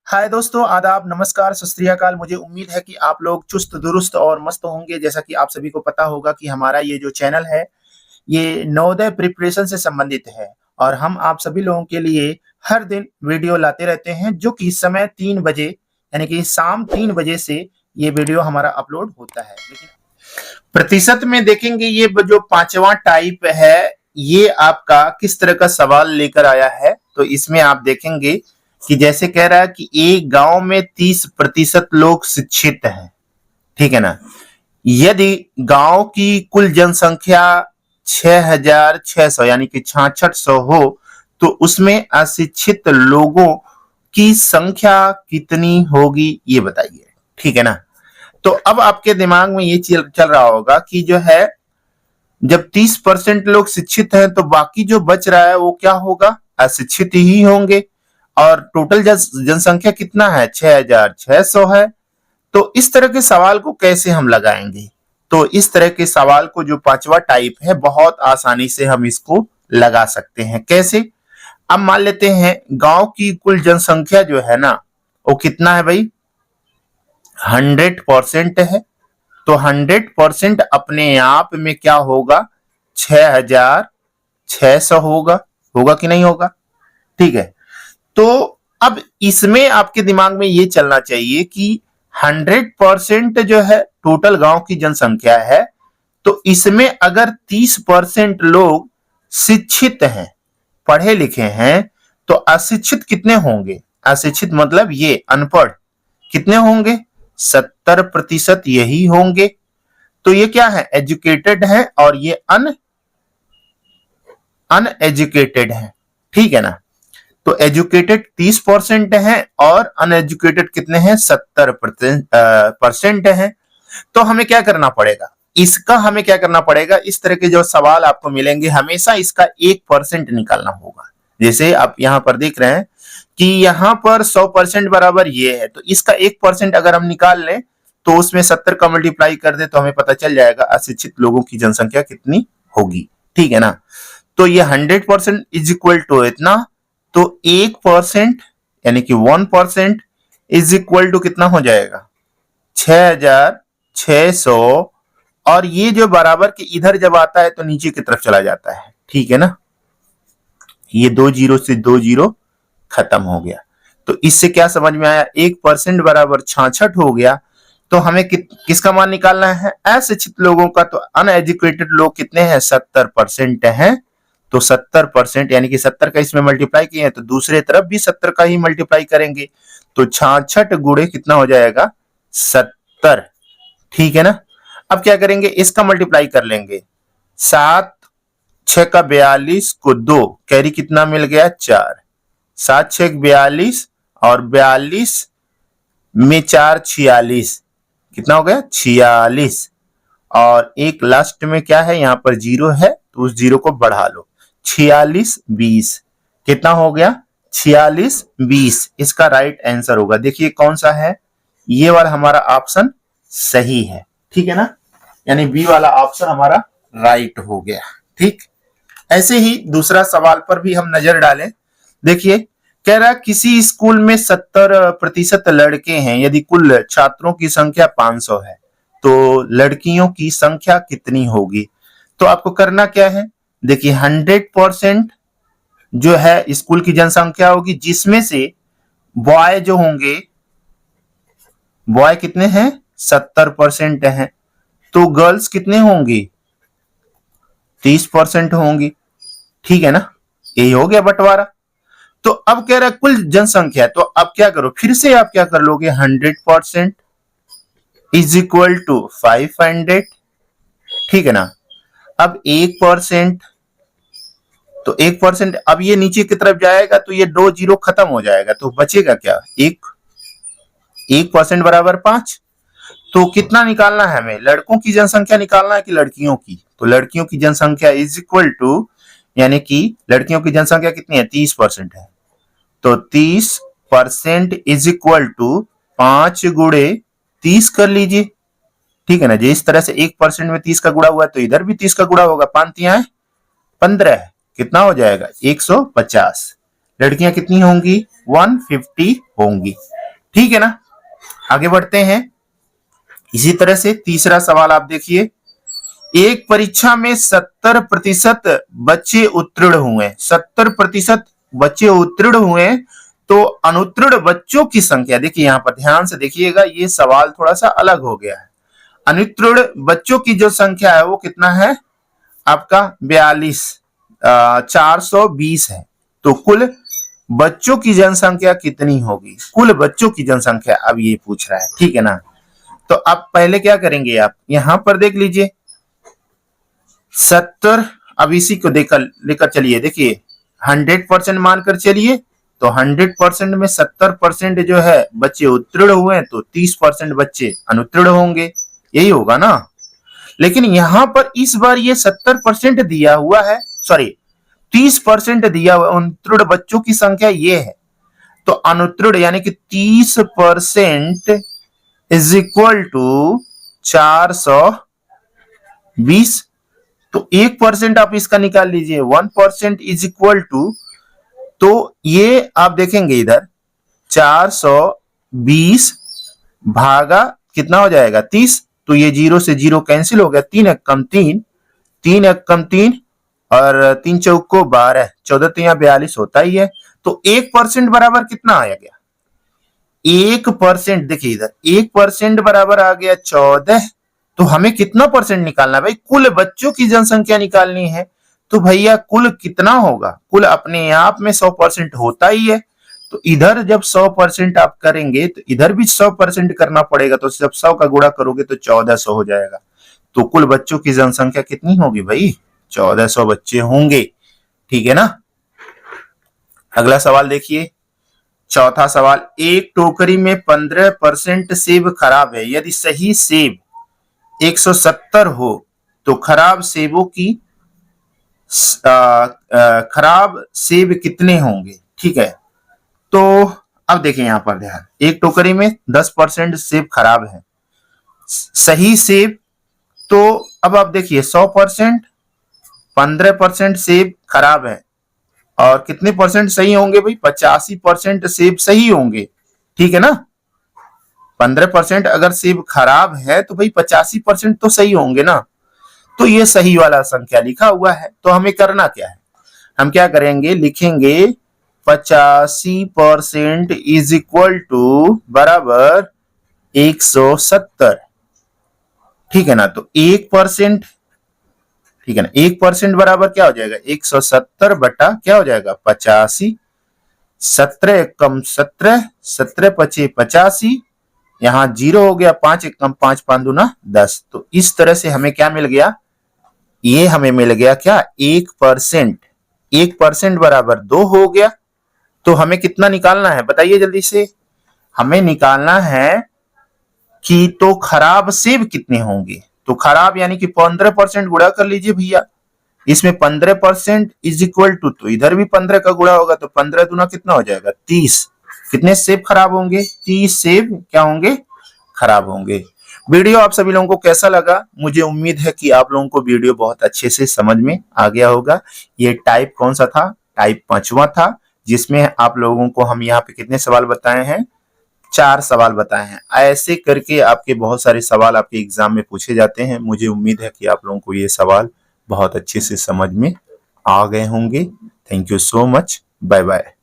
हाय दोस्तों, आदाब, नमस्कार, सत श्री अकाल। मुझे उम्मीद है कि आप लोग चुस्त दुरुस्त और मस्त होंगे। जैसा कि आप सभी को पता होगा कि हमारा ये जो चैनल है, ये नवोदय प्रिपरेशन से संबंधित है और हम आप सभी लोगों के लिए हर दिन वीडियो लाते रहते हैं, जो कि समय 3 बजे यानी कि शाम 3 बजे से ये वीडियो हमारा अपलोड होता है। लेकिन प्रतिशत में देखेंगे, ये जो 5वां टाइप है, ये आपका किस तरह का सवाल लेकर आया है। तो इसमें आप देखेंगे कि जैसे कह रहा है कि एक गांव में 30% लोग शिक्षित हैं, ठीक है ना। यदि गांव की कुल जनसंख्या 6,600 यानी कि 6600 हो, तो उसमें अशिक्षित लोगों की संख्या कितनी होगी, ये बताइए, ठीक है ना। तो अब आपके दिमाग में ये चल रहा होगा कि जो है, जब 30% लोग शिक्षित हैं तो बाकी जो बच रहा है वो क्या होगा, अशिक्षित ही होंगे। और टोटल जनसंख्या कितना है, 6,600 है। तो इस तरह के सवाल को कैसे हम लगाएंगे? तो इस तरह के सवाल को, जो 5वां टाइप है, बहुत आसानी से हम इसको लगा सकते हैं। कैसे? अब मान लेते हैं गांव की कुल जनसंख्या जो है ना, वो कितना है भाई, 100% है। तो 100% अपने आप में क्या होगा, 6,600 होगा। होगा कि नहीं होगा? ठीक है। तो अब इसमें आपके दिमाग में ये चलना चाहिए कि 100% जो है टोटल गांव की जनसंख्या है, तो इसमें अगर 30% लोग शिक्षित हैं, पढ़े लिखे हैं, तो अशिक्षित कितने होंगे? अशिक्षित मतलब ये अनपढ़, कितने होंगे? 70% यही होंगे। तो ये क्या है, एजुकेटेड है, और ये अनएजुकेटेड है, ठीक है ना। तो एजुकेटेड 30% है और अनएजुकेटेड कितने हैं, 70% है। तो हमें क्या करना पड़ेगा, इसका हमें क्या करना पड़ेगा, इस तरह के जो सवाल आपको मिलेंगे, हमेशा इसका 1% निकालना होगा। जैसे आप यहां पर देख रहे हैं कि यहां पर 100% बराबर ये है, तो इसका 1% अगर हम निकाल लें तो उसमें 70 का मल्टीप्लाई कर दे तो हमें पता चल जाएगा अशिक्षित लोगों की जनसंख्या कितनी होगी, ठीक है ना। तो ये 100% इज इक्वल टू इतना, तो 1% यानी कि 1% इज इक्वल टू कितना हो जाएगा, 6,600। और ये जो बराबर के इधर जब आता है तो नीचे की तरफ चला जाता है, ठीक है ना। ये 2 जीरो से 2 जीरो खत्म हो गया। तो इससे क्या समझ में आया, 1% बराबर 66 हो गया। तो हमें किसका मान निकालना है, अशिक्षित लोगों का। तो अनएजुकेटेड लोग कितने हैं, 70% हैं। तो 70% यानी कि 70 का इसमें मल्टीप्लाई किए हैं, तो दूसरे तरफ भी 70 का ही मल्टीप्लाई करेंगे। तो 66 गुणे कितना हो जाएगा, 70, ठीक है ना। अब क्या करेंगे, इसका मल्टीप्लाई कर लेंगे। 7 6 का 42 को 2 कैरी कितना मिल गया, 4। 7 6 42 और 42 में 4 46, कितना हो गया, 46। और एक लास्ट में क्या है, यहां पर जीरो है, तो उस जीरो को बढ़ा लो, 46 20, कितना हो गया, 46 20। इसका राइट आंसर होगा, देखिए कौन सा है, ये वाला हमारा ऑप्शन सही है, ठीक है ना। यानी बी वाला ऑप्शन हमारा राइट हो गया, ठीक। ऐसे ही दूसरा सवाल पर भी हम नजर डालें। देखिए, कह रहा है किसी स्कूल में 70% लड़के हैं, यदि कुल छात्रों की संख्या 500 है, तो लड़कियों की संख्या कितनी होगी। तो आपको करना क्या है, देखिए 100% जो है स्कूल की जनसंख्या होगी, जिसमें से बॉय जो होंगे, बॉय कितने हैं, 70% हैं। तो गर्ल्स कितने होंगी, 30% होंगी, ठीक है ना। यही हो गया बंटवारा। तो अब कह रहा है कुल जनसंख्या, तो अब क्या करो, फिर से आप क्या कर लोगे, 100% इज इक्वल टू 500, ठीक है ना। अब 1%, तो 1%, अब ये नीचे की तरफ जाएगा तो ये 2 जीरो खत्म हो जाएगा, तो बचेगा क्या, 1% बराबर 5। तो कितना निकालना है हमें, लड़कों की जनसंख्या निकालना है कि लड़कियों की। तो लड़कियों की जनसंख्या इज इक्वल टू, यानी कि लड़कियों की जनसंख्या कितनी है, 30% है। तो 30% इज इक्वल टू 5 गुणे 30 कर लीजिए, ठीक है ना। जिस तरह से 1% में 30 का गुणा हुआ, तो इधर भी 30 का गुणा होगा, 5 तिया 15, कितना हो जाएगा, 150। लड़कियां कितनी होंगी, 150 होंगी, ठीक है ना। आगे बढ़ते हैं। इसी तरह से तीसरा सवाल आप देखिए, एक परीक्षा में 70% बच्चे उत्तीर्ण हुए, 70% बच्चे उत्तीर्ण हुए, तो अनुत्तीर्ण बच्चों की संख्या, देखिए यहां पर ध्यान से देखिएगा, ये सवाल थोड़ा सा अलग हो गया है। अनुत्तीर्ण बच्चों की जो संख्या है वो कितना है आपका 42, 420 है। तो कुल बच्चों की जनसंख्या कितनी होगी, कुल बच्चों की जनसंख्या अब ये पूछ रहा है, ठीक है ना। तो अब पहले क्या करेंगे, आप यहां पर देख लीजिए 70, अब इसी को लेकर चलिए, देखिए 100% मानकर चलिए, तो 100% में 70% जो है बच्चे उत्तीर्ण हुए, तो 30% बच्चे अनुत्तीर्ण होंगे, यही होगा ना। लेकिन यहां पर इस बार ये 70% दिया हुआ है, सॉरी 30% दिया हुआ, अनुत्तीर्ण बच्चों की संख्या ये है, तो अनुत्तीर्ण यानी कि 30% इज इक्वल टू 420। तो 1% आप इसका निकाल लीजिए, 1% इज इक्वल टू, तो ये आप देखेंगे इधर 420 भागा कितना हो जाएगा 30, तो ये 0 से 0 कैंसिल हो गया, 3 एक कम 3, 3 एक कम 3 और 3 चौक को 12, 14 तो यहाँ 42 होता ही है। तो 1% बराबर कितना आया गया, 1%, देखिए इधर 1% बराबर आ गया 14। तो हमें कितना परसेंट निकालना है भाई, कुल बच्चों की जनसंख्या निकालनी है। तो भैया कुल कितना होगा, कुल अपने आप में 100% होता ही है, तो इधर जब 100% आप करेंगे तो इधर भी 100% करना पड़ेगा, तो जब 100 का गुणा करोगे तो 1400 हो जाएगा। तो कुल बच्चों की जनसंख्या कितनी होगी भाई, 1400 बच्चे होंगे, ठीक है ना। अगला सवाल देखिए, चौथा सवाल, एक टोकरी में 15% सेब खराब है, यदि सही सेब 170 हो तो खराब सेबों की खराब सेब कितने होंगे, ठीक है। तो अब देखिए यहां पर ध्यान, एक टोकरी में 10% सेब खराब है, सही सेब, तो अब आप देखिए 100%, 15% सेब खराब है, और कितने परसेंट सही होंगे भाई, 85% सेब सही होंगे, ठीक है ना। 15% अगर सेब खराब है तो भाई 85% तो सही होंगे ना। तो ये सही वाला संख्या लिखा हुआ है, तो हमें करना क्या है, हम क्या करेंगे, लिखेंगे 85% इज इक्वल टू बराबर 170, ठीक है ना। तो 1%, ठीक है ना, 1% बराबर क्या हो जाएगा 170 बटा क्या हो जाएगा 85, 17 कम 17, 17 पचे 85, यहां 0 हो गया, 5 एक कम 5, 5 दूना 10। तो इस तरह से हमें क्या मिल गया, ये हमें मिल गया क्या 1%, 1% बराबर 2 हो गया। तो हमें कितना निकालना है बताइए जल्दी से, हमें निकालना है कि तो खराब सेब कितने होंगे, तो खराब यानी कि 15% गुणा कर लीजिए भैया, इसमें 15% इज इक्वल टू, तो इधर भी 15 का गुणा होगा, तो 15 दूना कितना हो जाएगा 30, कितने सेब खराब होंगे, 30 सेब क्या होंगे खराब होंगे। वीडियो आप सभी लोगों को कैसा लगा, मुझे उम्मीद है कि आप लोगों को वीडियो बहुत अच्छे से समझ में आ गया होगा। ये टाइप कौन सा था, टाइप 5वां था, जिसमें आप लोगों को हम यहाँ पे कितने सवाल बताए हैं, 4 सवाल बताए हैं। ऐसे करके आपके बहुत सारे सवाल आपके एग्जाम में पूछे जाते हैं। मुझे उम्मीद है कि आप लोगों को ये सवाल बहुत अच्छे से समझ में आ गए होंगे। Thank you so much, bye bye.